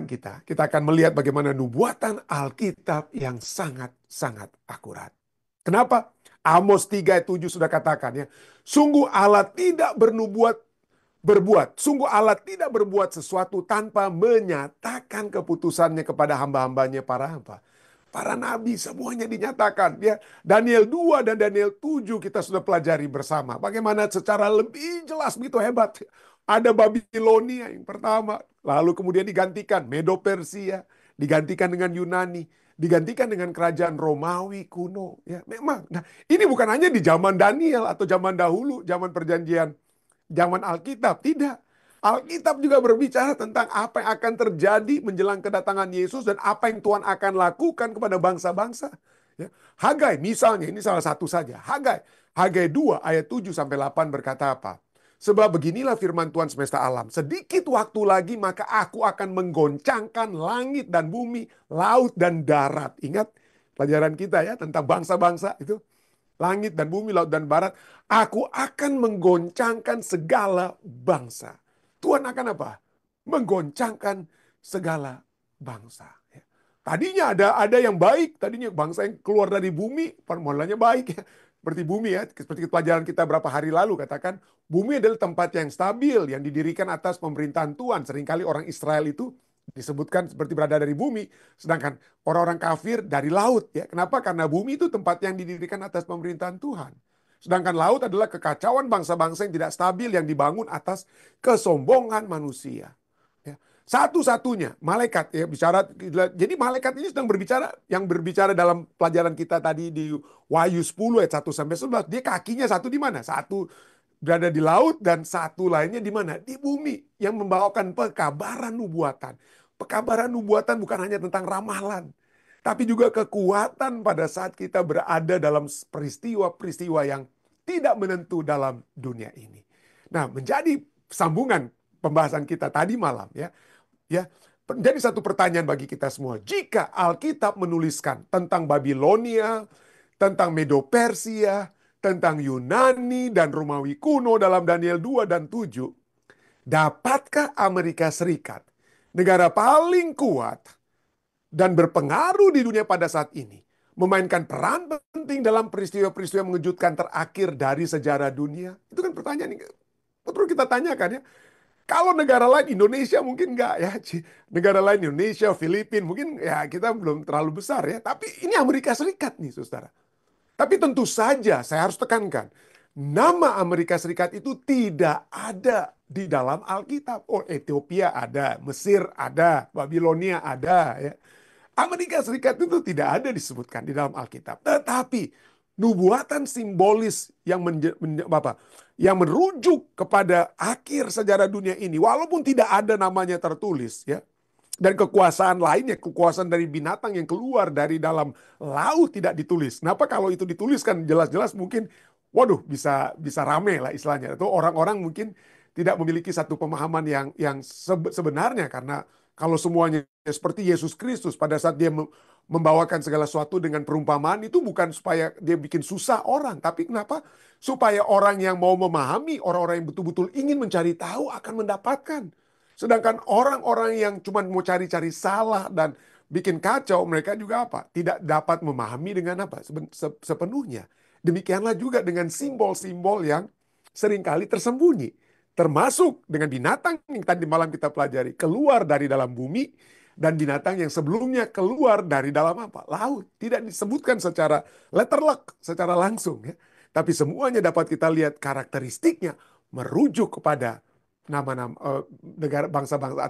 kita. Kita akan melihat bagaimana nubuatan Alkitab yang sangat-sangat akurat. Kenapa? Amos 3 ayat 7 sudah katakan ya. Sungguh Allah tidak sungguh Allah tidak berbuat sesuatu tanpa menyatakan keputusannya kepada hamba-hambanya para nabi. Semuanya dinyatakan ya. Daniel 2 dan Daniel 7 kita sudah pelajari bersama bagaimana secara lebih jelas begitu hebat. Ada Babilonia yang pertama, lalu kemudian digantikan Medo Persia, digantikan dengan Yunani, digantikan dengan kerajaan Romawi kuno ya. Memang nah, ini bukan hanya di zaman Daniel atau zaman dahulu, zaman perjanjian, zaman Alkitab, tidak. Alkitab juga berbicara tentang apa yang akan terjadi menjelang kedatangan Yesus dan apa yang Tuhan akan lakukan kepada bangsa-bangsa. Ya. Hagai misalnya, ini salah satu saja. Hagai 2 ayat 7 sampai 8 berkata apa? Sebab beginilah firman Tuhan semesta alam. Sedikit waktu lagi maka aku akan menggoncangkan langit dan bumi, laut dan darat. Ingat pelajaran kita ya tentang bangsa-bangsa itu. Langit dan bumi, laut dan barat. Aku akan menggoncangkan segala bangsa. Tuhan akan apa? Menggoncangkan segala bangsa. Ya. Tadinya ada yang baik, tadinya bangsa yang keluar dari bumi, permoholannya baik ya. Seperti bumi ya, seperti pelajaran kita berapa hari lalu katakan, bumi adalah tempat yang stabil, yang didirikan atas pemerintahan Tuhan. Seringkali orang Israel itu disebutkan seperti berada dari bumi, sedangkan orang-orang kafir dari laut ya. Kenapa? Karena bumi itu tempat yang didirikan atas pemerintahan Tuhan. Sedangkan laut adalah kekacauan bangsa-bangsa yang tidak stabil yang dibangun atas kesombongan manusia. Ya. Satu-satunya malaikat ya bicara. Jadi malaikat ini sedang berbicara, yang berbicara dalam pelajaran kita tadi di Wahyu 10 ayat 1 sampai 11. Dia kakinya satu di mana? Satu berada di laut dan satu lainnya di mana? Di bumi, yang membawakan pekabaran nubuatan. Pekabaran nubuatan bukan hanya tentang ramalan, tapi juga kekuatan pada saat kita berada dalam peristiwa-peristiwa yang tidak menentu dalam dunia ini. Nah, menjadi sambungan pembahasan kita tadi malam ya. Ya, menjadi satu pertanyaan bagi kita semua. Jika Alkitab menuliskan tentang Babilonia, tentang Medo Persia, tentang Yunani dan Romawi kuno dalam Daniel 2 dan 7, dapatkah Amerika Serikat, negara paling kuat dan berpengaruh di dunia pada saat ini, memainkan peran penting dalam peristiwa-peristiwa mengejutkan terakhir dari sejarah dunia? Itu kan pertanyaan yang perlu kita tanyakan ya. Kalau negara lain, Indonesia mungkin enggak ya. Negara lain, Indonesia, Filipina, mungkin ya kita belum terlalu besar ya. Tapi ini Amerika Serikat nih, saudara. Tapi tentu saja saya harus tekankan, nama Amerika Serikat itu tidak ada di dalam Alkitab. Oh, Ethiopia ada, Mesir ada, Babilonia ada ya. Amerika Serikat itu tidak ada disebutkan di dalam Alkitab. Tetapi nubuatan simbolis yang merujuk kepada akhir sejarah dunia ini, walaupun tidak ada namanya tertulis ya. Dan kekuasaan lainnya, kekuasaan dari binatang yang keluar dari dalam laut tidak ditulis. Kenapa kalau itu dituliskan jelas-jelas mungkin, waduh bisa rame lah istilahnya. Atau orang-orang mungkin tidak memiliki satu pemahaman yang sebenarnya, karena kalau semuanya seperti Yesus Kristus pada saat dia membawakan segala sesuatu dengan perumpamaan, itu bukan supaya dia bikin susah orang, tapi kenapa? Supaya orang yang mau memahami, orang-orang yang betul-betul ingin mencari tahu akan mendapatkan. Sedangkan orang-orang yang cuma mau cari-cari salah dan bikin kacau, mereka juga apa? Tidak dapat memahami dengan apa? Sepenuhnya. Demikianlah juga dengan simbol-simbol yang seringkali tersembunyi. Termasuk dengan binatang yang tadi malam kita pelajari. Keluar dari dalam bumi, dan binatang yang sebelumnya keluar dari dalam apa? Laut. Tidak disebutkan secara letterlock, secara langsung ya. Tapi semuanya dapat kita lihat karakteristiknya merujuk kepada nama-nama negara, bangsa-bangsa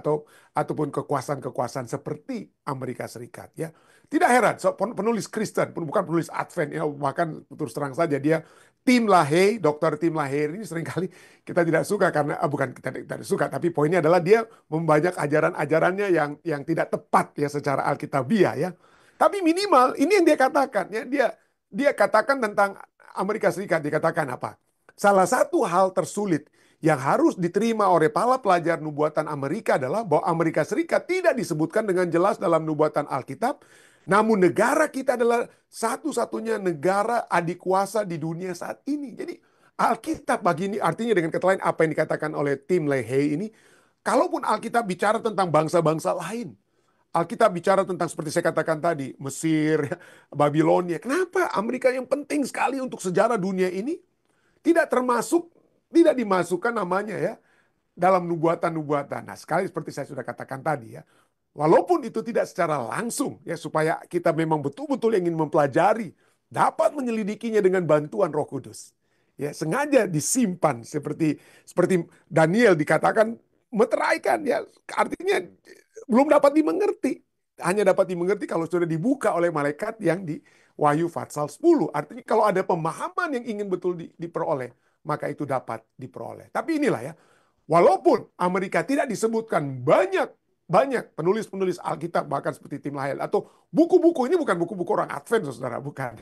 ataupun kekuasaan-kekuasaan seperti Amerika Serikat ya. Tidak heran penulis Kristen pun bukan penulis Advent ya, bahkan terus terang saja dia Tim LaHaye, Dr. Tim LaHaye ini seringkali kita tidak suka karena bukan kita tidak suka, tapi poinnya adalah dia membajak ajaran-ajarannya yang tidak tepat ya secara alkitabiah ya. Tapi minimal ini yang dia katakan ya, dia katakan tentang Amerika Serikat, dikatakan apa? Salah satu hal tersulit yang harus diterima oleh para pelajar nubuatan Amerika adalah bahwa Amerika Serikat tidak disebutkan dengan jelas dalam nubuatan Alkitab, namun negara kita adalah satu-satunya negara adik kuasa di dunia saat ini. Jadi Alkitab bagi ini artinya dengan kata lain apa yang dikatakan oleh Tim LaHaye ini Kalaupun Alkitab bicara tentang bangsa-bangsa lain, Alkitab bicara tentang seperti saya katakan tadi, Mesir, Babilonia. Kenapa Amerika yang penting sekali untuk sejarah dunia ini tidak termasuk, tidak dimasukkan namanya ya dalam nubuatan-nubuatan. Nah, sekali seperti saya sudah katakan tadi ya, walaupun itu tidak secara langsung ya supaya kita memang betul-betul ingin mempelajari, dapat menyelidikinya dengan bantuan Roh Kudus. Ya, sengaja disimpan seperti Daniel dikatakan meteraikan ya, artinya belum dapat dimengerti. Hanya dapat dimengerti kalau sudah dibuka oleh malaikat yang di Wahyu Fatsal 10. Artinya kalau ada pemahaman yang ingin betul diperoleh, maka itu dapat diperoleh. Tapi inilah ya, walaupun Amerika tidak disebutkan banyak banyak penulis-penulis Alkitab bahkan seperti Tim LaHaye atau buku-buku ini bukan buku-buku orang Advent, saudara, bukan.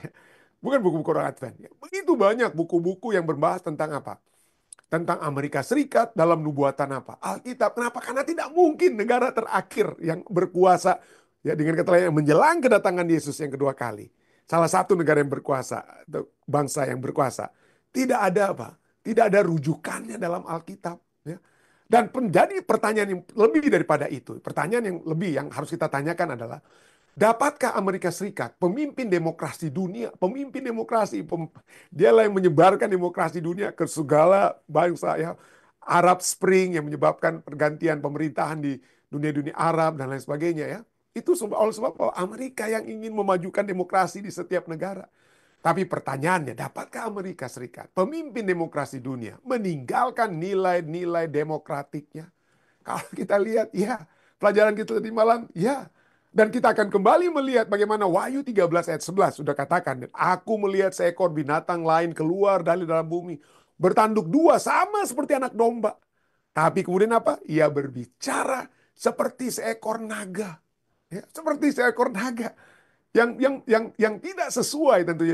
Bukan buku-buku orang Advent. Begitu banyak buku-buku yang berbahas tentang apa? Tentang Amerika Serikat dalam nubuatan apa? Alkitab. Kenapa? Karena tidak mungkin negara terakhir yang berkuasa ya dengan kata lain menjelang kedatangan Yesus yang kedua kali. Salah satu negara yang berkuasa, bangsa yang berkuasa. Tidak ada apa? Tidak ada rujukannya dalam Alkitab. Ya. Dan menjadi pertanyaan yang lebih daripada itu. Pertanyaan yang lebih yang harus kita tanyakan adalah, dapatkah Amerika Serikat, pemimpin demokrasi dunia, pemimpin demokrasi, dialah yang menyebarkan demokrasi dunia ke segala bangsa ya, Arab Spring yang menyebabkan pergantian pemerintahan di dunia-dunia Arab dan lain sebagainya ya. Itu oleh sebab Amerika yang ingin memajukan demokrasi di setiap negara. Tapi pertanyaannya, dapatkah Amerika Serikat, pemimpin demokrasi dunia, meninggalkan nilai-nilai demokratiknya? Kalau kita lihat, ya, pelajaran kita tadi malam, ya. Dan kita akan kembali melihat bagaimana Wahyu 13 ayat 11 sudah katakan, aku melihat seekor binatang lain keluar dari dalam bumi, bertanduk dua sama seperti anak domba. Tapi kemudian apa? Ia berbicara seperti seekor naga. Ya, seperti seekor naga yang tidak sesuai tentunya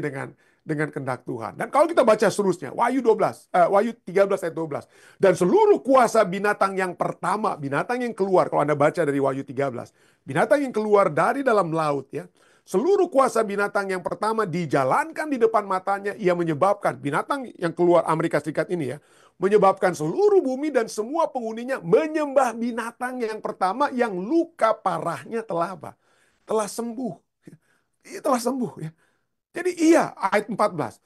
dengan kehendak Tuhan. Dan kalau kita baca seterusnya, Wahyu 13 ayat 12. Dan seluruh kuasa binatang yang pertama, binatang yang keluar, kalau Anda baca dari Wahyu 13, binatang yang keluar dari dalam laut ya, seluruh kuasa binatang yang pertama dijalankan di depan matanya, ia menyebabkan binatang yang keluar Amerika Serikat ini ya, menyebabkan seluruh bumi dan semua penghuninya menyembah binatang yang pertama yang luka parahnya telah apa? Telah sembuh. Ia telah sembuh ya. Jadi ia, ayat 14.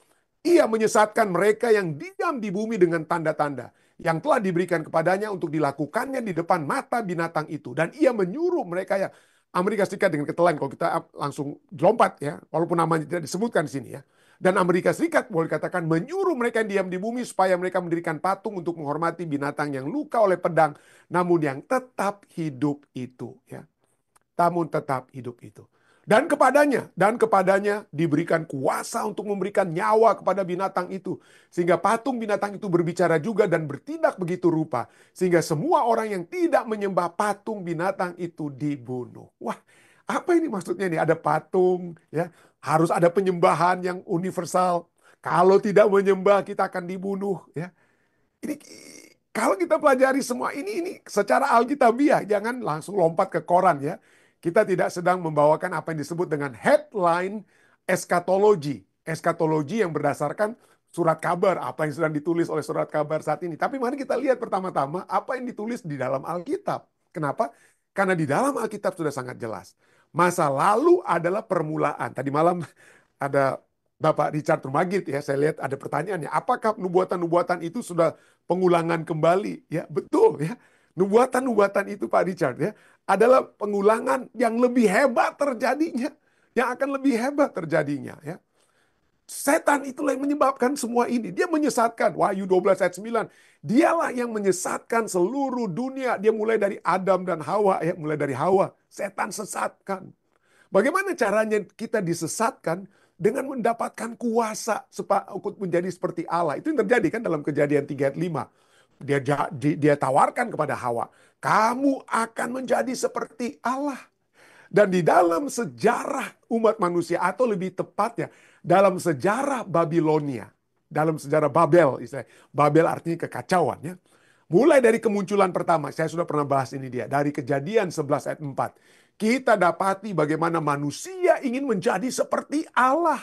Ia menyesatkan mereka yang diam di bumi dengan tanda-tanda yang telah diberikan kepadanya untuk dilakukannya di depan mata binatang itu. Dan ia menyuruh mereka yang Amerika Serikat dengan kata lain, kalau kita langsung lompat ya, walaupun namanya tidak disebutkan di sini ya. Dan Amerika Serikat boleh dikatakan menyuruh mereka yang diam di bumi supaya mereka mendirikan patung untuk menghormati binatang yang luka oleh pedang, namun yang tetap hidup itu ya. Namun tetap hidup itu. Dan kepadanya diberikan kuasa untuk memberikan nyawa kepada binatang itu. Sehingga patung binatang itu berbicara juga dan bertindak begitu rupa. Sehingga semua orang yang tidak menyembah patung binatang itu dibunuh. Wah, apa ini maksudnya nih? Ada patung, ya, harus ada penyembahan yang universal. Kalau tidak menyembah kita akan dibunuh, ya. Ini kalau kita pelajari semua ini secara alkitabiah, jangan langsung lompat ke koran ya. Kita tidak sedang membawakan apa yang disebut dengan headline eskatologi. Eskatologi yang berdasarkan surat kabar, apa yang sedang ditulis oleh surat kabar saat ini. Tapi mari kita lihat pertama-tama apa yang ditulis di dalam Alkitab. Kenapa? Karena di dalam Alkitab sudah sangat jelas. Masa lalu adalah permulaan. Tadi malam ada Bapak Richard Rumagit ya, saya lihat ada pertanyaannya, apakah nubuatan-nubuatan itu sudah pengulangan kembali? Ya, betul ya. Nubuatan-nubuatan itu Pak Richard ya, adalah pengulangan yang lebih hebat terjadinya, yang akan lebih hebat terjadinya ya. Setan itulah yang menyebabkan semua ini. Dia menyesatkan. Wahyu 12 ayat 9. Dialah yang menyesatkan seluruh dunia. Dia mulai dari Adam dan Hawa ya, mulai dari Hawa. Setan sesatkan. Bagaimana caranya kita disesatkan? Dengan mendapatkan kuasa untuk menjadi seperti Allah. Itu yang terjadi kan dalam Kejadian 3 ayat 5. Dia tawarkan kepada Hawa, kamu akan menjadi seperti Allah. Dan di dalam sejarah umat manusia, atau lebih tepatnya dalam sejarah Babilonia, dalam sejarah Babel, Babel artinya kekacauan ya. Mulai dari kemunculan pertama, saya sudah pernah bahas ini dia, dari Kejadian 11 ayat 4. Kita dapati bagaimana manusia ingin menjadi seperti Allah.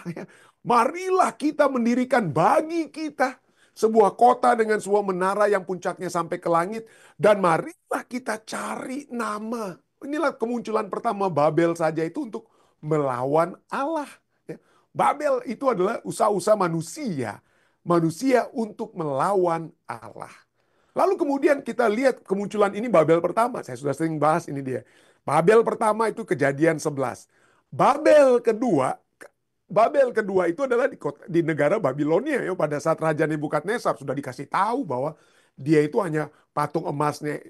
Marilah kita mendirikan bagi kita sebuah kota dengan sebuah menara yang puncaknya sampai ke langit. Dan marilah kita cari nama. Inilah kemunculan pertama Babel saja itu untuk melawan Allah. Ya. Babel itu adalah usaha-usaha manusia. Manusia untuk melawan Allah. Lalu kemudian kita lihat kemunculan ini Babel pertama. Saya sudah sering bahas ini dia. Babel pertama itu Kejadian 11. Babel kedua, Babel kedua itu adalah di negara Babilonia ya. Pada saat Raja Nebukadnezar sudah dikasih tahu bahwa dia itu hanya patung emasnya,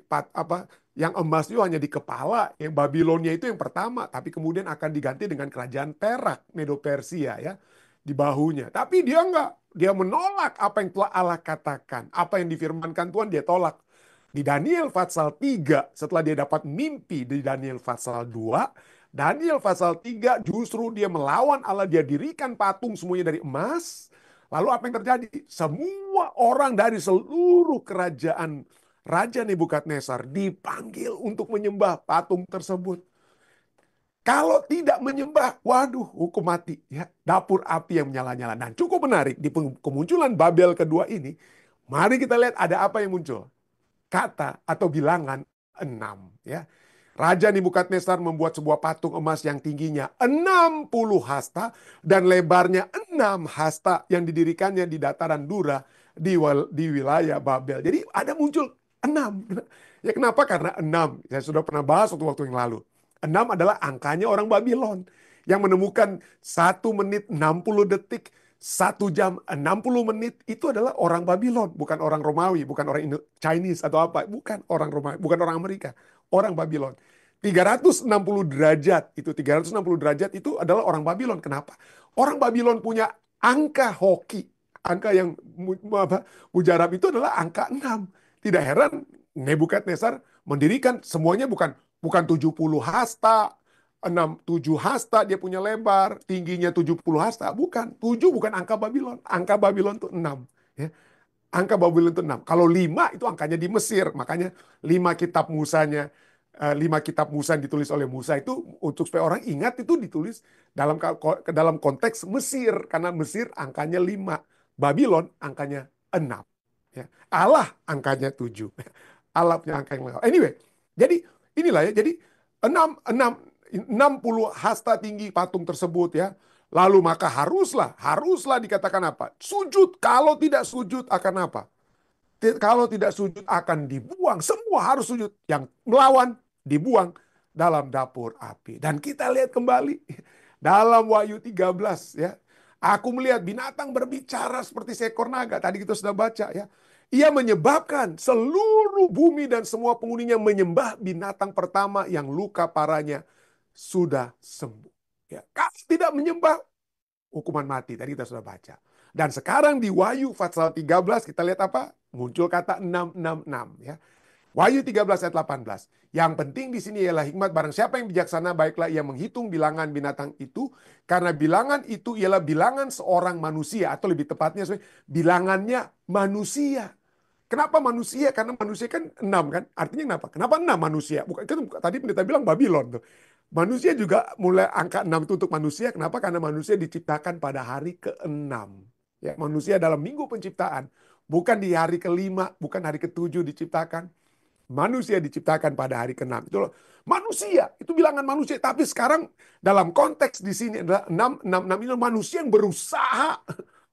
yang emas itu hanya di kepala. Yang Babilonia itu yang pertama, tapi kemudian akan diganti dengan kerajaan perak Medo Persia ya di bahunya. Tapi dia enggak. Dia menolak apa yang telah Allah katakan. Apa yang difirmankan Tuhan dia tolak. Di Daniel pasal 3, setelah dia dapat mimpi di Daniel pasal 2, Daniel pasal 3 justru dia melawan Allah. Dia dirikan patung semuanya dari emas. Lalu apa yang terjadi? Semua orang dari seluruh kerajaan Raja Nebukadnezar dipanggil untuk menyembah patung tersebut. Kalau tidak menyembah, waduh, hukum mati. Ya, dapur api yang menyala-nyala. Dan cukup menarik, di kemunculan Babel kedua ini, mari kita lihat ada apa yang muncul. Kata atau bilangan 6. Ya. Raja Nebukadnezar membuat sebuah patung emas yang tingginya 60 hasta dan lebarnya 6 hasta yang didirikannya di dataran Dura di wilayah Babel. Jadi ada muncul 6. Ya kenapa? Karena 6. Saya sudah pernah bahas waktu yang lalu. 6 adalah angkanya orang Babylon yang menemukan 1 menit 60 detik, 1 jam 60 menit itu adalah orang Babylon, bukan orang Romawi, bukan orang Chinese atau apa, bukan orang Romawi, bukan orang Amerika, orang Babylon. 360 derajat, itu 360 derajat itu adalah orang Babylon. Kenapa? Orang Babylon punya angka hoki, angka yang mujarab itu adalah angka 6. Tidak heran Nebukadnezar mendirikan semuanya bukan 70 hasta, 7 hasta dia punya lebar, tingginya 70 hasta. Bukan, 7 bukan angka Babylon. Angka Babylon itu 6. Ya. Angka Babylon itu 6. Kalau 5 itu angkanya di Mesir. Makanya 5 kitab Musanya, 5 kitab Musa yang ditulis oleh Musa itu untuk supaya orang ingat itu ditulis dalam konteks Mesir. Karena Mesir angkanya 5. Babylon angkanya 6. Ya. Allah angkanya 7. Allah punya angka yang lain. Anyway, jadi inilah ya. Jadi 60 hasta tinggi patung tersebut ya. Lalu maka haruslah dikatakan apa? Sujud. Kalau tidak sujud akan apa? Kalau tidak sujud akan dibuang. Semua harus sujud. Yang melawan dibuang dalam dapur api. Dan kita lihat kembali dalam Wahyu 13 ya. Aku melihat binatang berbicara seperti seekor naga. Tadi kita sudah baca ya. Ia menyebabkan seluruh bumi dan semua penghuninya menyembah binatang pertama yang luka parahnya sudah sembuh. Ya, kalau tidak menyembah, hukuman mati. Tadi kita sudah baca. Dan sekarang di Wahyu pasal 13 kita lihat apa? Muncul kata 666 ya. Wahyu 13 ayat 18. Yang penting di sini ialah hikmat, barang siapa yang bijaksana baiklah ia menghitung bilangan binatang itu, karena bilangan itu ialah bilangan seorang manusia, atau lebih tepatnya bilangannya manusia. Kenapa manusia? Karena manusia kan 6 kan? Artinya kenapa? Kenapa 6 manusia? Bukan kan tadi pendeta bilang Babylon tuh. Manusia juga mulai angka 6 itu untuk manusia. Kenapa? Karena manusia diciptakan pada hari ke-6. Ya, manusia dalam minggu penciptaan. Bukan di hari ke-5, bukan hari ke-7 diciptakan. Manusia diciptakan pada hari ke-6. Itu loh. Manusia, itu bilangan manusia. Tapi sekarang dalam konteks di sini adalah 666 ini manusia yang berusaha.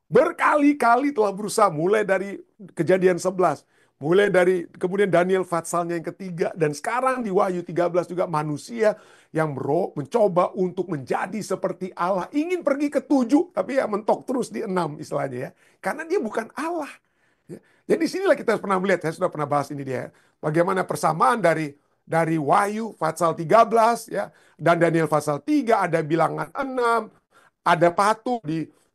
Berkali-kali telah berusaha. Mulai dari Kejadian 11. Mulai dari kemudian Daniel Fatsalnya yang ketiga. Dan sekarang di Wahyu 13 juga manusia yang mencoba untuk menjadi seperti Allah. Ingin pergi ke 7. Tapi ya mentok terus di 6 istilahnya ya. Karena dia bukan Allah. Ya. Jadi sinilah kita pernah melihat, saya sudah pernah bahas ini dia. Bagaimana persamaan dari Wahyu pasal 13 ya, dan Daniel pasal 3 ada bilangan 6, ada patung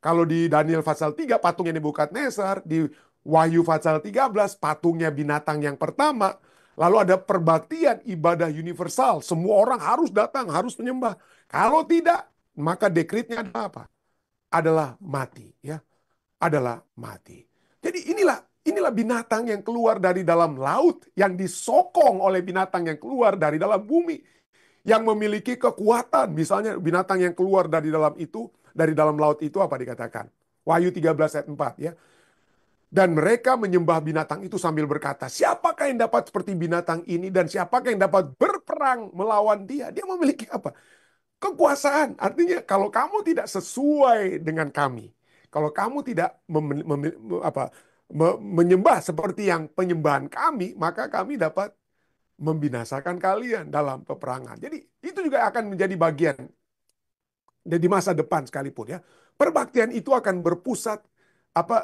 kalau di Daniel pasal 3 patungnya Nebukadnezar, di Wahyu pasal 13 patungnya binatang yang pertama. Lalu ada perbaktian ibadah universal, semua orang harus datang, harus menyembah. Kalau tidak, maka dekritnya adalah apa? Adalah mati ya. Adalah mati. Jadi inilah binatang yang keluar dari dalam laut, yang disokong oleh binatang yang keluar dari dalam bumi, yang memiliki kekuatan. Misalnya binatang yang keluar dari dalam laut itu apa dikatakan? Wahyu 13 ayat 4 ya. Dan mereka menyembah binatang itu sambil berkata, siapakah yang dapat seperti binatang ini dan siapakah yang dapat berperang melawan dia? Dia memiliki apa? Kekuasaan. Artinya kalau kamu tidak sesuai dengan kami, kalau kamu tidak menyembah seperti yang penyembahan kami, maka kami dapat membinasakan kalian dalam peperangan. Jadi itu juga akan menjadi bagian dan di masa depan sekalipun ya. Perbaktian itu akan berpusat apa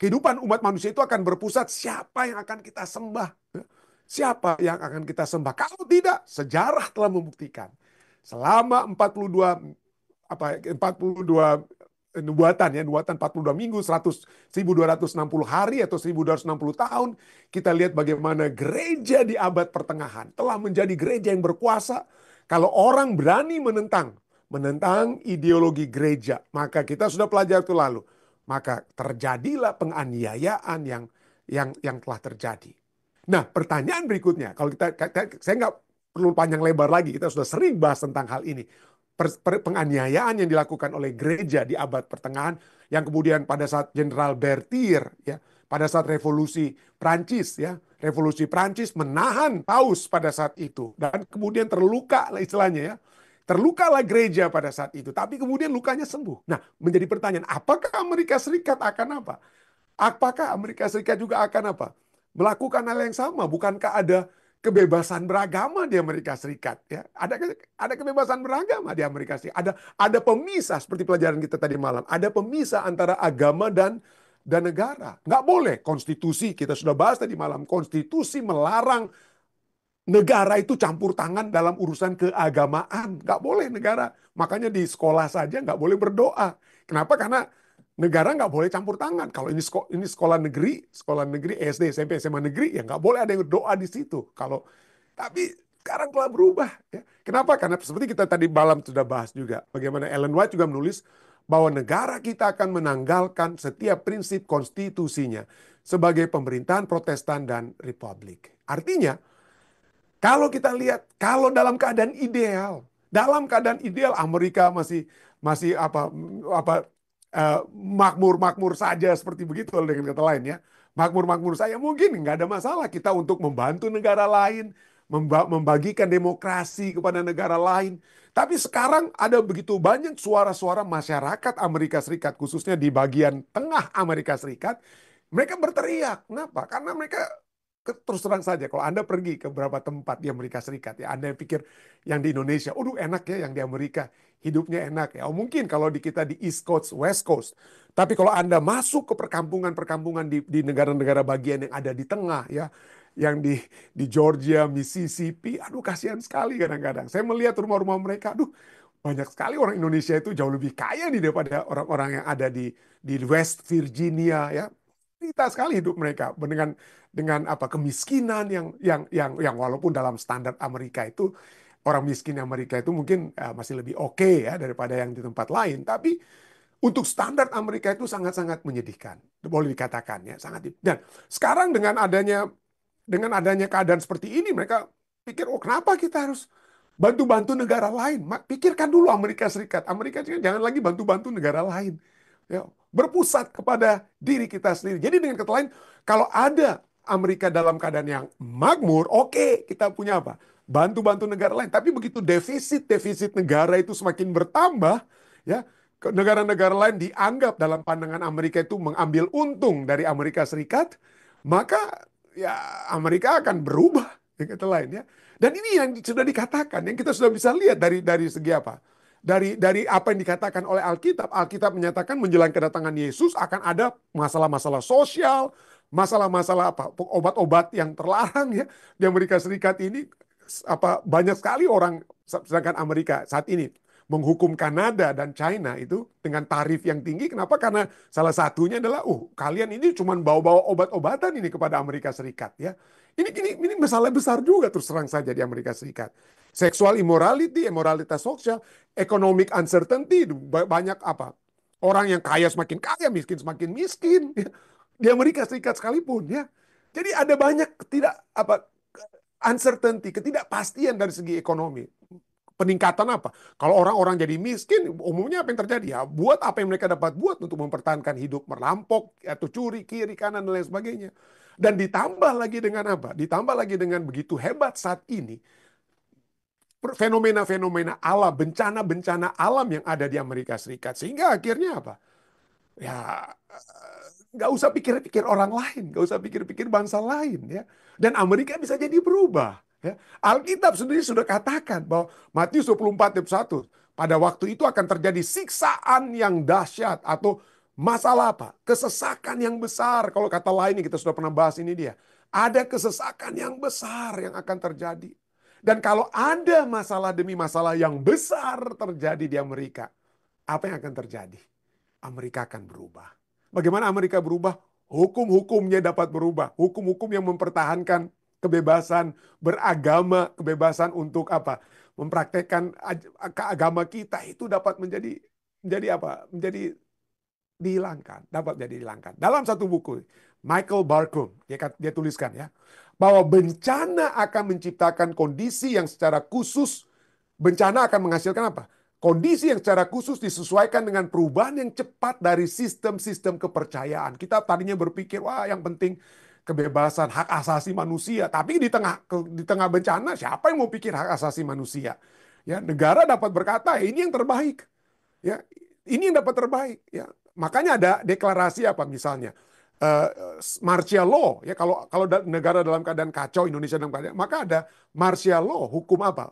kehidupan umat manusia itu akan berpusat siapa yang akan kita sembah. Siapa yang akan kita sembah? Kalau tidak, sejarah telah membuktikan selama 42 42 nubuatan ya, nubuatan 42 minggu, 1260 hari atau 1260 tahun, kita lihat bagaimana gereja di abad pertengahan telah menjadi gereja yang berkuasa. Kalau orang berani menentang ideologi gereja, maka kita sudah pelajari itu lalu, maka terjadilah penganiayaan yang telah terjadi. Nah, pertanyaan berikutnya, kalau saya nggak perlu panjang lebar lagi, kita sudah sering bahas tentang hal ini. Penganiayaan yang dilakukan oleh gereja di abad pertengahan, yang kemudian pada saat Jenderal Berthier, ya, pada saat revolusi Prancis, ya, revolusi Prancis menahan paus pada saat itu, dan kemudian terluka lah istilahnya ya, terlukalah gereja pada saat itu, tapi kemudian lukanya sembuh. Nah, menjadi pertanyaan, apakah Amerika Serikat akan apa? Apakah Amerika Serikat juga akan apa? Melakukan hal yang sama? Bukankah ada kebebasan beragama di Amerika Serikat? Ya, ada kebebasan beragama di Amerika Serikat. Ada pemisah seperti pelajaran kita tadi malam. Ada pemisah antara agama dan negara. Nggak boleh. Konstitusi kita sudah bahas tadi malam. Konstitusi melarang negara itu campur tangan dalam urusan keagamaan. Nggak boleh negara. Makanya di sekolah saja nggak boleh berdoa. Kenapa? Karena negara nggak boleh campur tangan. Kalau ini sekolah negeri SD, SMP, SMA negeri, ya nggak boleh ada yang berdoa di situ. Tapi sekarang telah berubah. Ya. Kenapa? Karena seperti kita tadi malam sudah bahas juga. Bagaimana Ellen White juga menulis bahwa negara kita akan menanggalkan setiap prinsip konstitusinya sebagai pemerintahan Protestan dan Republik. Artinya, kalau kita lihat, kalau dalam keadaan ideal Amerika masih masih makmur-makmur saja seperti begitu dengan kata lain ya. Makmur-makmur saja mungkin nggak ada masalah kita untuk membantu negara lain, membagikan demokrasi kepada negara lain. Tapi sekarang ada begitu banyak suara-suara masyarakat Amerika Serikat, khususnya di bagian tengah Amerika Serikat, mereka berteriak. Kenapa? Karena mereka terus terang saja, kalau Anda pergi ke beberapa tempat di Amerika Serikat, ya Anda pikir yang di Indonesia, enak ya yang di Amerika, hidupnya enak ya. Mungkin kalau di kita di East Coast, West Coast. Tapi kalau Anda masuk ke perkampungan-perkampungan di negara-negara bagian yang ada di tengah ya, yang di Georgia, Mississippi, aduh kasihan sekali kadang-kadang. Saya melihat rumah-rumah mereka, aduh banyak sekali orang Indonesia itu jauh lebih kaya nih daripada orang-orang yang ada di West Virginia ya. Cerita sekali hidup mereka dengan apa kemiskinan yang walaupun dalam standar Amerika itu orang miskin Amerika itu mungkin masih lebih oke ya daripada yang di tempat lain, tapi untuk standar Amerika itu sangat-sangat menyedihkan, boleh dikatakan ya sangat. Dan sekarang dengan adanya keadaan seperti ini mereka pikir, kenapa kita harus bantu-bantu negara lain? Pikirkan dulu Amerika Serikat. Amerika Serikat jangan lagi bantu-bantu negara lain. Ya, berpusat kepada diri kita sendiri. Jadi dengan kata lain, kalau ada Amerika dalam keadaan yang makmur, oke, kita punya apa? Bantu-bantu negara lain. Tapi begitu defisit negara itu semakin bertambah, ya, negara-negara lain dianggap dalam pandangan Amerika itu mengambil untung dari Amerika Serikat, maka ya Amerika akan berubah, ya, kata lain ya. Dan ini yang sudah dikatakan, yang kita sudah bisa lihat dari segi apa? Dari apa yang dikatakan oleh Alkitab. Alkitab menyatakan menjelang kedatangan Yesus akan ada masalah-masalah sosial, masalah-masalah apa obat-obat yang terlarang ya di Amerika Serikat ini, banyak sekali orang, sedangkan Amerika saat ini menghukum Kanada dan China itu dengan tarif yang tinggi. Kenapa? Karena salah satunya adalah, kalian ini cuma bawa-bawa obat-obatan ini kepada Amerika Serikat ya. Ini masalah besar juga terus terang saja di Amerika Serikat. Sexual immorality, moralitas sosial, economic uncertainty, banyak apa? Orang yang kaya semakin kaya, miskin semakin miskin ya. Di Amerika Serikat sekalipun ya. Jadi ada banyak uncertainty, ketidakpastian dari segi ekonomi. Peningkatan apa? Kalau orang-orang jadi miskin, umumnya apa yang terjadi? Ya, buat apa yang mereka dapat buat untuk mempertahankan hidup, merampok atau curi kiri kanan dan lain sebagainya. Dan ditambah lagi dengan apa? Ditambah lagi dengan begitu hebat saat ini fenomena-fenomena alam, bencana-bencana alam yang ada di Amerika Serikat. Sehingga akhirnya apa? Ya, nggak usah pikir-pikir orang lain, nggak usah pikir-pikir bangsa lain, ya. Dan Amerika bisa jadi berubah. Ya. Alkitab sendiri sudah katakan bahwa Matius 24 ayat 1, pada waktu itu akan terjadi siksaan yang dahsyat atau masalah apa? Kesesakan yang besar. Kalau kata lain kita sudah pernah bahas ini dia. Ada kesesakan yang besar yang akan terjadi. Dan kalau ada masalah demi masalah yang besar terjadi di Amerika, apa yang akan terjadi? Amerika akan berubah. Bagaimana Amerika berubah? Hukum-hukumnya dapat berubah. Hukum-hukum yang mempertahankan kebebasan beragama, kebebasan untuk apa? Mempraktekkan agama kita itu dapat menjadi apa? Menjadi dihilangkan, dapat jadi dihilangkan. Dalam satu buku, Michael Barkun, dia tuliskan ya, bahwa bencana akan menciptakan kondisi yang secara khusus, bencana akan menghasilkan apa? Kondisi yang secara khusus disesuaikan dengan perubahan yang cepat dari sistem-sistem kepercayaan. Kita tadinya berpikir, wah yang penting kebebasan, hak asasi manusia. Tapi di tengah bencana, siapa yang mau pikir hak asasi manusia? Ya, negara dapat berkata, ini yang terbaik. Ya, ini yang dapat terbaik. Ya, makanya ada deklarasi apa misalnya martial law. Ya, kalau negara dalam keadaan kacau, Indonesia dalam keadaan, maka ada martial law, hukum apa?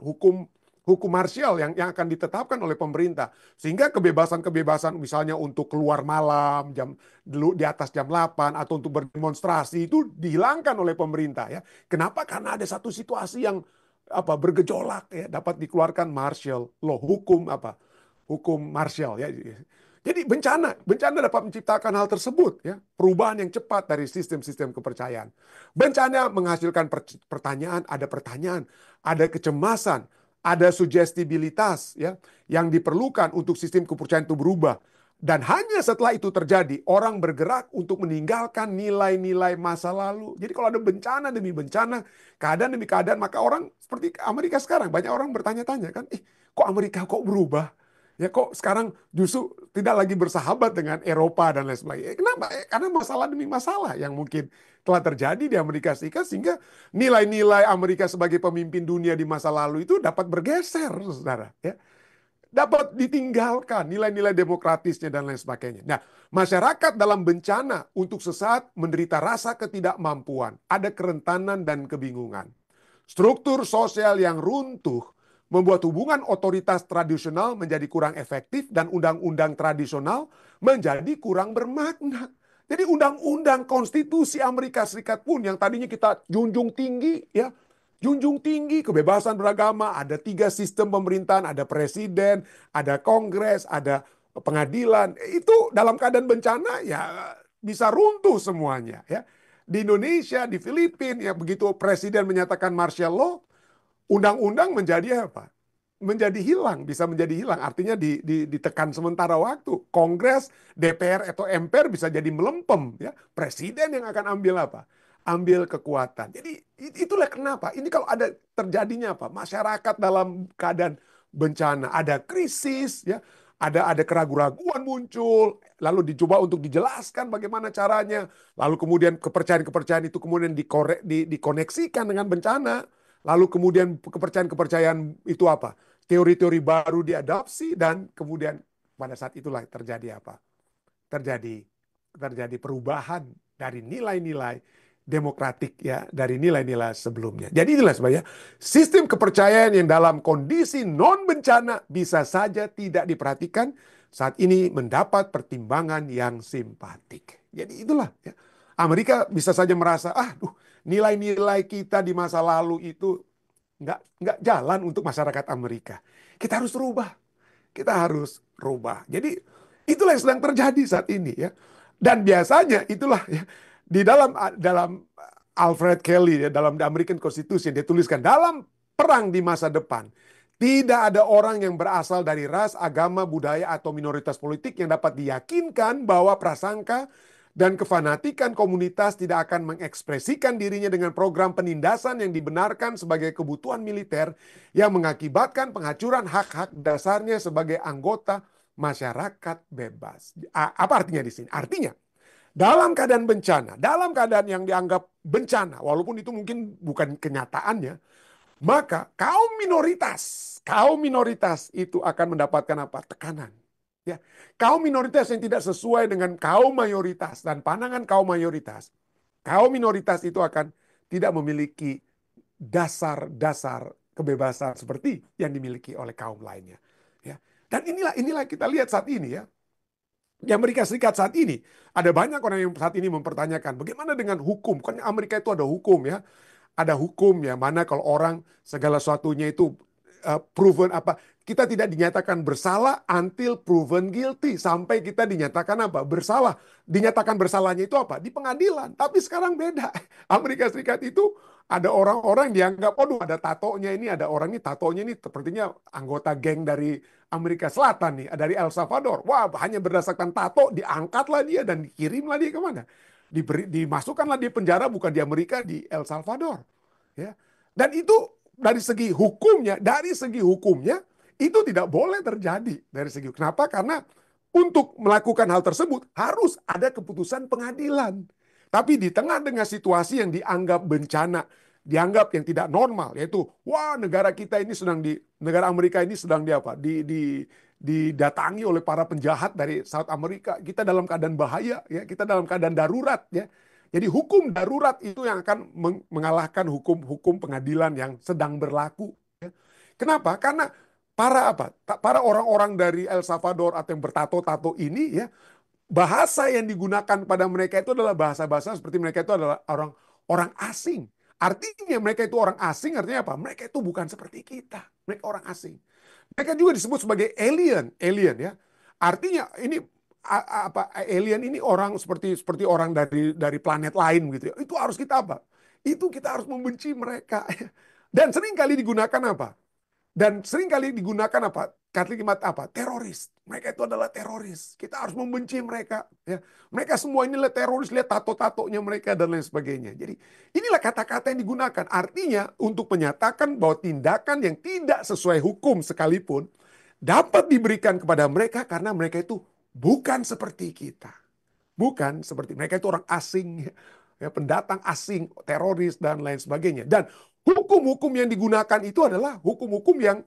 Hukum marsial yang akan ditetapkan oleh pemerintah. Sehingga kebebasan-kebebasan misalnya untuk keluar malam dulu di atas jam 8 atau untuk berdemonstrasi itu dihilangkan oleh pemerintah ya. Kenapa? Karena ada satu situasi yang apa bergejolak ya, dapat dikeluarkan martial law, hukum marsial ya. Jadi bencana dapat menciptakan hal tersebut ya, perubahan yang cepat dari sistem-sistem kepercayaan. Bencana menghasilkan pertanyaan, ada kecemasan, ada sugestibilitas ya yang diperlukan untuk sistem kepercayaan itu berubah. Dan hanya setelah itu terjadi, orang bergerak untuk meninggalkan nilai-nilai masa lalu. Jadi kalau ada bencana demi bencana, keadaan demi keadaan, maka orang seperti Amerika sekarang, banyak orang bertanya-tanya kan, kok Amerika kok berubah? Ya kok sekarang justru tidak lagi bersahabat dengan Eropa dan lain sebagainya. Kenapa? Karena masalah demi masalah yang mungkin telah terjadi di Amerika Serikat sehingga nilai-nilai Amerika sebagai pemimpin dunia di masa lalu itu dapat bergeser, saudara. Ya. Dapat ditinggalkan nilai-nilai demokratisnya dan lain sebagainya. Nah, masyarakat dalam bencana untuk sesaat menderita rasa ketidakmampuan, ada kerentanan dan kebingungan. Struktur sosial yang runtuh membuat hubungan otoritas tradisional menjadi kurang efektif dan undang-undang tradisional menjadi kurang bermakna. Jadi undang-undang konstitusi Amerika Serikat pun yang tadinya kita junjung tinggi ya, junjung tinggi kebebasan beragama, ada 3 sistem pemerintahan, ada presiden, ada kongres, ada pengadilan. Itu dalam keadaan bencana ya bisa runtuh semuanya ya. Di Indonesia, di Filipina ya begitu presiden menyatakan martial law, undang-undang menjadi apa? Menjadi hilang, bisa menjadi hilang. Artinya ditekan sementara waktu. Kongres, DPR atau MPR bisa jadi melempem. Ya. Presiden yang akan ambil apa? Ambil kekuatan. Jadi itulah kenapa. Ini kalau ada terjadinya apa? Masyarakat dalam keadaan bencana, ada krisis, ya, ada keraguan-keraguan muncul, lalu dicoba untuk dijelaskan bagaimana caranya, lalu kemudian kepercayaan-kepercayaan itu kemudian dikoneksikan dengan bencana. Lalu kemudian kepercayaan-kepercayaan itu apa? Teori-teori baru diadopsi dan kemudian pada saat itulah terjadi apa? Terjadi perubahan dari nilai-nilai demokratik ya, dari nilai-nilai sebelumnya. Jadi inilah sebenarnya sistem kepercayaan yang dalam kondisi non bencana bisa saja tidak diperhatikan saat ini mendapat pertimbangan yang simpatik. Jadi itulah ya. Amerika bisa saja merasa, nilai-nilai kita di masa lalu itu nggak jalan untuk masyarakat Amerika. Kita harus rubah. Kita harus rubah. Jadi itulah yang sedang terjadi saat ini ya. Dan biasanya itulah ya di dalam Alfred Kelly ya dalam The American Constitution dia tuliskan dalam perang di masa depan tidak ada orang yang berasal dari ras, agama, budaya atau minoritas politik yang dapat diyakinkan bahwa prasangka Dan kefanatikan komunitas tidak akan mengekspresikan dirinya dengan program penindasan yang dibenarkan sebagai kebutuhan militer yang mengakibatkan penghancuran hak-hak dasarnya sebagai anggota masyarakat bebas. Apa artinya di sini? Artinya, dalam keadaan bencana, dalam keadaan yang dianggap bencana, walaupun itu mungkin bukan kenyataannya, maka kaum minoritas itu akan mendapatkan apa? Tekanan. Ya, kaum minoritas yang tidak sesuai dengan kaum mayoritas dan pandangan kaum minoritas itu akan tidak memiliki dasar-dasar kebebasan seperti yang dimiliki oleh kaum lainnya. Ya, dan inilah kita lihat saat ini ya. Di Amerika Serikat saat ini ada banyak orang yang saat ini mempertanyakan bagaimana dengan hukum? Kan Amerika itu ada hukum ya, ada hukum ya, mana kalau orang segala sesuatunya itu proven apa, kita tidak dinyatakan bersalah until proven guilty, sampai kita dinyatakan apa, bersalah. Dinyatakan bersalahnya itu apa, di pengadilan. Tapi sekarang beda. Amerika Serikat itu ada orang-orang dianggap, aduh ada tatonya ini, ada orang ini tatonya ini sepertinya anggota geng dari Amerika Selatan nih, dari El Salvador. Wah, hanya berdasarkan tato diangkatlah dia dan dikirimlah dia kemana, dimasukkanlah di penjara, bukan di Amerika, di El Salvador. Ya. Dan itu dari segi hukumnya itu tidak boleh terjadi dari segi. Kenapa? Karena untuk melakukan hal tersebut harus ada keputusan pengadilan. Tapi di tengah dengan situasi yang dianggap bencana, dianggap yang tidak normal, yaitu wah negara Amerika ini sedang di apa? Didatangi oleh para penjahat dari South Amerika. Kita dalam keadaan bahaya, ya, kita dalam keadaan darurat, ya. Jadi hukum darurat itu yang akan mengalahkan hukum-hukum pengadilan yang sedang berlaku. Ya. Kenapa? Karena para orang-orang dari El Salvador atau yang bertato-tato ini ya, bahasa yang digunakan pada mereka itu adalah bahasa-bahasa seperti mereka itu adalah orang asing. Artinya mereka itu orang asing, artinya apa? Mereka itu bukan seperti kita. Mereka orang asing. Mereka juga disebut sebagai alien ya. Artinya ini alien ini orang seperti orang dari planet lain gitu ya. Itu harus kita apa? Itu kita harus membenci mereka. Dan sering kali digunakan apa? Dan sering kali digunakan apa? Kalimat apa? Teroris. Mereka itu adalah teroris. Kita harus membenci mereka. Ya. Mereka semua inilah teroris. Lihat tato-tatonya mereka dan lain sebagainya. Jadi inilah kata-kata yang digunakan. Artinya untuk menyatakan bahwa tindakan yang tidak sesuai hukum sekalipun dapat diberikan kepada mereka karena mereka itu bukan seperti kita. Bukan seperti mereka itu orang asing, ya, pendatang asing, teroris dan lain sebagainya. Dan hukum-hukum yang digunakan itu adalah hukum-hukum yang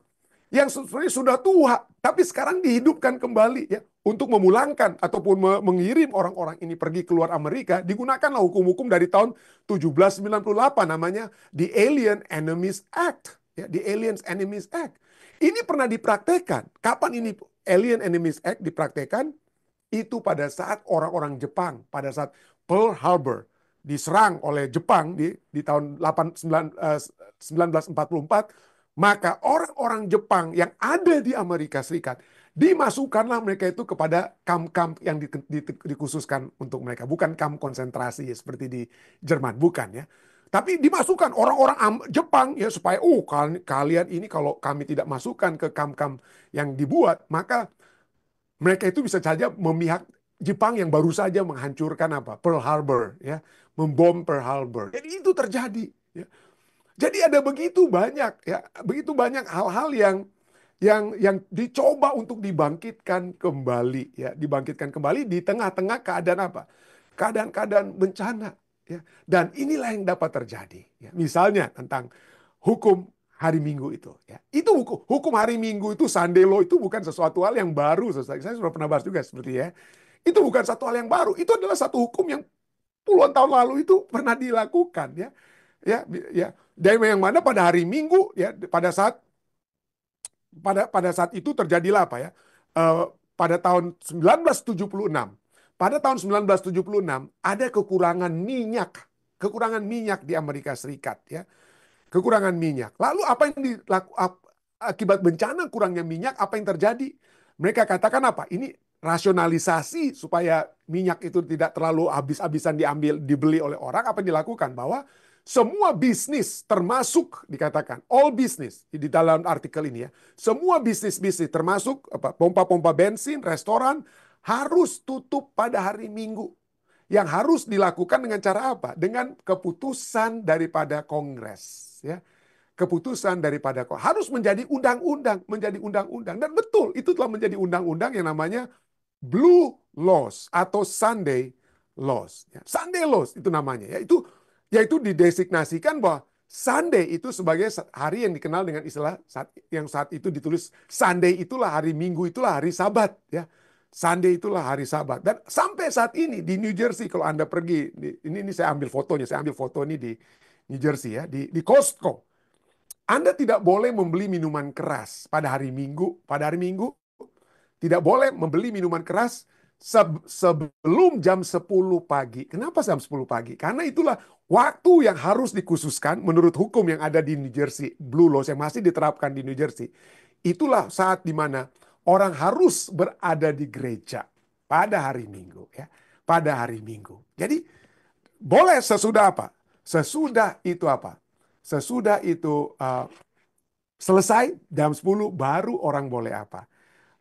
sebenarnya sudah tua, tapi sekarang dihidupkan kembali ya untuk memulangkan ataupun mengirim orang-orang ini pergi keluar Amerika. Digunakanlah hukum-hukum dari tahun 1798 namanya The Alien Enemies Act, ya, The Aliens Enemies Act. Ini pernah dipraktekkan. Kapan ini Alien Enemies Act dipraktekkan? Itu pada saat orang-orang Jepang, pada saat Pearl Harbor diserang oleh Jepang di tahun 1944, maka orang-orang Jepang yang ada di Amerika Serikat dimasukkanlah mereka itu kepada kamp-kamp yang dikhususkan untuk mereka, bukan kamp konsentrasi ya, seperti di Jerman, bukan ya. Tapi dimasukkan orang-orang Jepang ya supaya kalian ini kalau kami tidak masukkan ke kamp-kamp yang dibuat, maka mereka itu bisa saja memihak Jepang yang baru saja menghancurkan apa? Pearl Harbor ya, membom Pearl Harbor. Jadi itu terjadi ya. Jadi ada begitu banyak ya, begitu banyak hal-hal yang dicoba untuk dibangkitkan kembali ya, dibangkitkan kembali di tengah-tengah keadaan apa? Keadaan-keadaan bencana ya. Dan inilah yang dapat terjadi ya. Misalnya tentang hukum hari Minggu itu ya. Itu hukum hari Minggu itu Sunday law itu bukan sesuatu hal yang baru. Saya sudah pernah bahas juga seperti ya. Itu bukan satu hal yang baru. Itu adalah satu hukum yang puluhan tahun lalu itu pernah dilakukan ya. Ya. Dan yang mana pada hari Minggu ya, pada saat itu terjadilah apa ya? Eh, pada tahun 1976. Pada tahun 1976 ada kekurangan minyak di Amerika Serikat ya, kekurangan minyak. Lalu apa yang akibat bencana kurangnya minyak, apa yang terjadi? Mereka katakan apa? Ini rasionalisasi supaya minyak itu tidak terlalu habis-habisan dibeli oleh orang. Apa yang dilakukan? Bahwa semua bisnis termasuk dikatakan all business di dalam artikel ini ya. Semua bisnis-bisnis termasuk pompa-pompa bensin, restoran harus tutup pada hari Minggu. yang harus dilakukan dengan cara apa? Dengan keputusan daripada Kongres, ya. Keputusan daripada harus menjadi undang-undang, menjadi undang-undang. Dan betul, itu telah menjadi undang-undang yang namanya Blue Laws atau Sunday Laws. Ya, Sunday Laws itu namanya. Yaitu didesignasikan bahwa Sunday itu sebagai hari yang dikenal dengan istilah yang saat itu ditulis Sunday itulah hari Minggu, itulah hari Sabat. Ya, Sunday itulah hari Sabat. Dan sampai saat ini di New Jersey kalau Anda pergi, ini saya ambil fotonya, saya ambil foto ini di New Jersey ya, di Costco. Anda tidak boleh membeli minuman keras pada hari Minggu. Pada hari Minggu tidak boleh membeli minuman keras sebelum jam 10 pagi. Kenapa jam 10 pagi? Karena itulah waktu yang harus dikhususkan menurut hukum yang ada di New Jersey, Blue Laws yang masih diterapkan di New Jersey. Itulah saat di mana orang harus berada di gereja pada hari Minggu, ya. Pada hari Minggu. Jadi boleh sesudah apa? Sesudah itu apa? Sesudah itu selesai jam 10 baru orang boleh apa?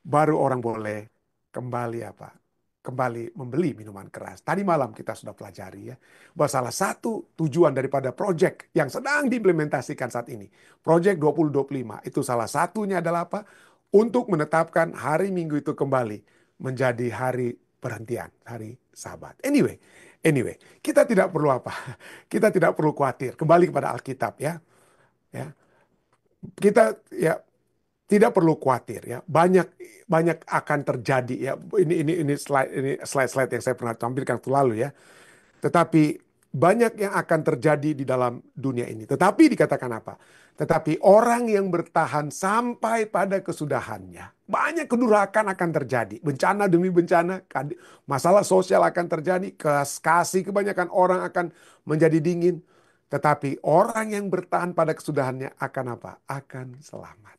Baru orang boleh kembali apa? Kembali membeli minuman keras. Tadi malam kita sudah pelajari ya, bahwa salah satu tujuan daripada proyek yang sedang diimplementasikan saat ini, proyek 2025, itu salah satunya adalah apa? Untuk menetapkan hari Minggu itu kembali menjadi hari perhentian, hari Sabat. Anyway, kita tidak perlu apa? Kita tidak perlu khawatir. Kembali kepada Alkitab ya. Ya, kita ya tidak perlu khawatir ya. Banyak banyak akan terjadi ya. Ini slide yang saya pernah tampilkan waktu lalu ya. Tetapi banyak yang akan terjadi di dalam dunia ini. Tetapi dikatakan apa? Tetapi orang yang bertahan sampai pada kesudahannya. Banyak kedurhakaan akan terjadi. Bencana demi bencana. Masalah sosial akan terjadi. Kasih kebanyakan orang akan menjadi dingin. Tetapi orang yang bertahan pada kesudahannya akan apa? Akan selamat.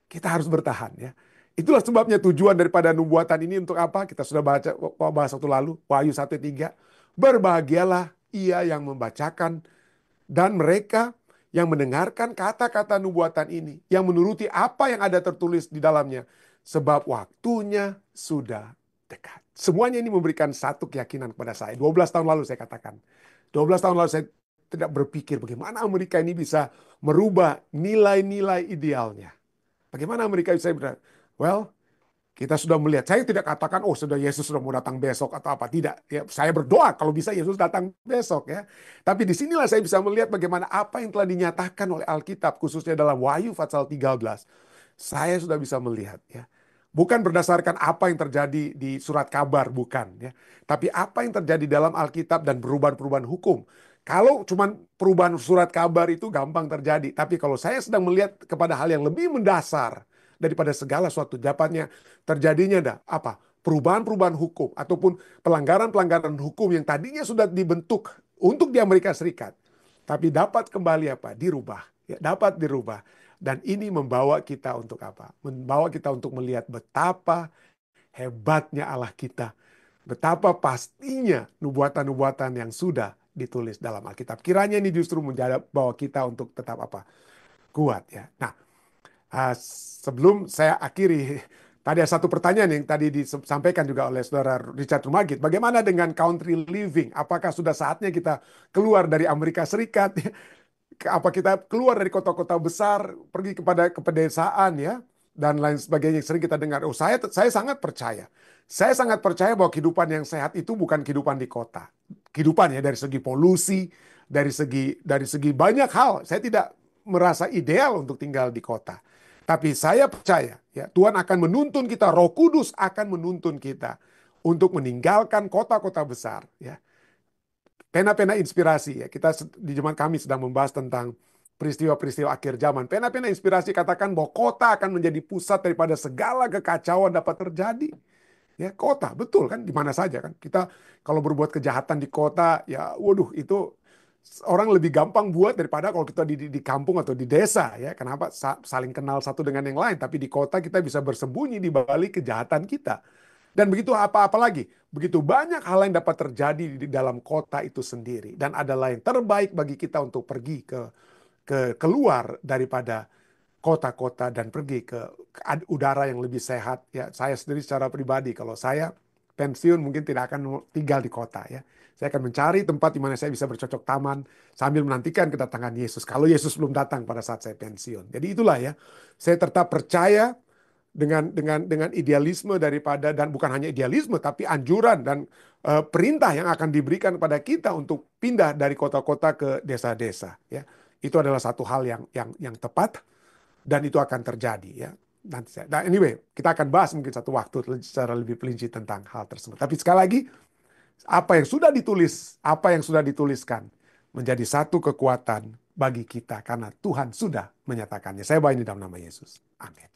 Kita harus bertahan ya. Itulah sebabnya tujuan daripada nubuatan ini untuk apa? Kita sudah bahas waktu lalu, Wahyu 1:3. Berbahagialah ia yang membacakan dan mereka yang mendengarkan kata-kata nubuatan ini, yang menuruti apa yang ada tertulis di dalamnya, sebab waktunya sudah dekat. Semuanya ini memberikan satu keyakinan kepada saya. 12 tahun lalu saya katakan. 12 tahun lalu saya tidak berpikir bagaimana Amerika ini bisa merubah nilai-nilai idealnya. Bagaimana Amerika bisa berkata, well, kita sudah melihat. Saya tidak katakan, oh sudah Yesus sudah mau datang besok atau apa. Tidak. Ya, saya berdoa kalau bisa Yesus datang besok ya. Tapi disinilah saya bisa melihat bagaimana apa yang telah dinyatakan oleh Alkitab, khususnya dalam Wahyu pasal 13. Saya sudah bisa melihat ya. Bukan berdasarkan apa yang terjadi di surat kabar, bukan ya. Tapi apa yang terjadi dalam Alkitab dan perubahan-perubahan hukum. Kalau cuma perubahan surat kabar itu gampang terjadi. Tapi kalau saya sedang melihat kepada hal yang lebih mendasar daripada segala sesuatu, dapatnya terjadinya apa? Perubahan-perubahan hukum ataupun pelanggaran-pelanggaran hukum yang tadinya sudah dibentuk untuk di Amerika Serikat. Tapi dapat kembali apa? Dirubah. Ya, dapat dirubah. Dan ini membawa kita untuk apa? Membawa kita untuk melihat betapa hebatnya Allah kita. Betapa pastinya nubuatan-nubuatan yang sudah ditulis dalam Alkitab. Kiranya ini justru membawa kita untuk tetap apa? Kuat ya. Nah, sebelum saya akhiri, tadi ada satu pertanyaan yang tadi disampaikan juga oleh saudara Richard Rumagit. Bagaimana dengan country living? Apakah sudah saatnya kita keluar dari Amerika Serikat? Apa kita keluar dari kota-kota besar, pergi kepada kepedesaan ya, dan lain sebagainya yang sering kita dengar. Oh, saya sangat percaya. Saya sangat percaya bahwa kehidupan yang sehat itu bukan kehidupan di kota. Kehidupan ya dari segi polusi, dari segi banyak hal. Saya tidak merasa ideal untuk tinggal di kota. Tapi saya percaya ya Tuhan akan menuntun kita, Roh Kudus akan menuntun kita untuk meninggalkan kota-kota besar ya. Pena-pena inspirasi ya. Kita di zaman kami sedang membahas tentang peristiwa-peristiwa akhir zaman. Pena-pena inspirasi katakan bahwa kota akan menjadi pusat daripada segala kekacauan dapat terjadi. Ya, kota, betul kan, di mana saja kan. Kita kalau berbuat kejahatan di kota, ya waduh itu orang lebih gampang buat daripada kalau kita di kampung atau di desa ya. Kenapa? Saling kenal satu dengan yang lain, tapi di kota kita bisa bersembunyi di balik kejahatan kita. Dan begitu apa-apa lagi, begitu banyak hal yang dapat terjadi di dalam kota itu sendiri. Dan adalah yang terbaik bagi kita untuk pergi ke keluar daripada kota-kota dan pergi ke udara yang lebih sehat. Ya, saya sendiri secara pribadi, kalau saya pensiun mungkin tidak akan tinggal di kota ya. Saya akan mencari tempat di mana saya bisa bercocok taman sambil menantikan kedatangan Yesus. Kalau Yesus belum datang pada saat saya pensiun. Jadi itulah ya. Saya tetap percaya dengan idealisme daripada, dan bukan hanya idealisme tapi anjuran dan perintah yang akan diberikan kepada kita untuk pindah dari kota-kota ke desa-desa ya. Itu adalah satu hal yang tepat dan itu akan terjadi ya. Nah, anyway, kita akan bahas mungkin satu waktu secara lebih perinci tentang hal tersebut. Tapi sekali lagi, apa yang sudah ditulis, apa yang sudah dituliskan menjadi satu kekuatan bagi kita karena Tuhan sudah menyatakannya. Saya bawa ini dalam nama Yesus. Amin.